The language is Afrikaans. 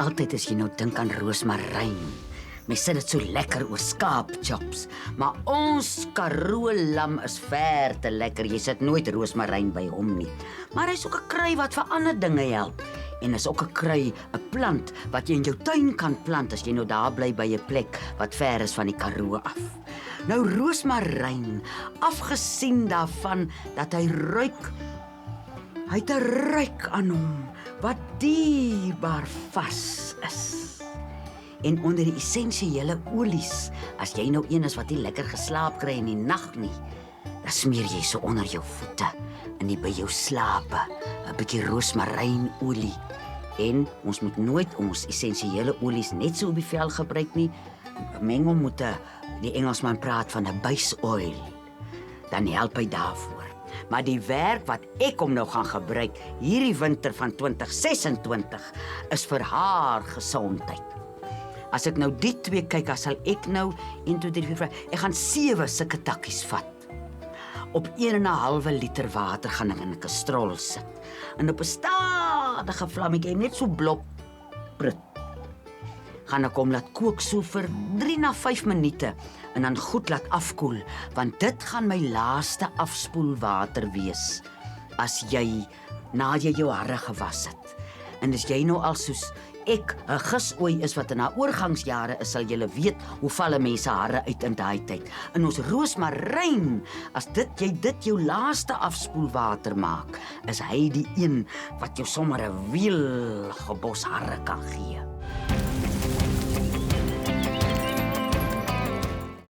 altyd as jy nou dink aan roosmaryn. Mens sê dit so lekker oor skaapchops, maar ons Karoo lam is ver te lekker. Jy sit nooit roosmaryn by hom nie. Maar hy's ook 'n krui wat vir ander dinge help. En is ook 'n krui, 'n plant wat jy in jou tuin kan plant as jy nou daar bly by 'n plek wat ver is van die Karoo af. Nou roosmaryn, afgesien daarvan dat hy ruik, hy het 'n ruik aan hom wat dierbaar vas is. En onder die essensiële olies, as jy nou een is wat nie lekker geslaap kry in die nag nie, dan smeer jy so onder jou voete en by jou slape 'n bietjie roosmarynolie. En ons moet nooit ons essensiële olies net so op die vel gebruik nie. Meng hom met die Engelsman praat van 'n base oil. Dan help hy daarvoor. Maar die werk wat ek hom nou gaan gebruik hierdie winter van 2026 is vir haar gesondheid. As ek nou die twee kyk, dan sal ek nou 1, 2, 3, 4, 5, ek gaan 7 sulke takkies vat. Op 1,5 liter water gaan ek in 'n kastrol sit. En op 'n stadige vlammetjie, net so blop prut, gaan ek hom laat kook so vir 3 na 5 minute en dan goed laat afkoel, want dit gaan my laaste afspoelwater wees as jy, na jy jou hare gewas het. En as jy nou al soos ek 'n gisooi is wat in haar oorgangsjare is, sal julle weet hoe val mense hare uit in daai tyd. In ons roosmaryn, as jy dit jou laaste afspoelwater maak, is hy die een wat jou sommer 'n wiel gebos hare kan gee.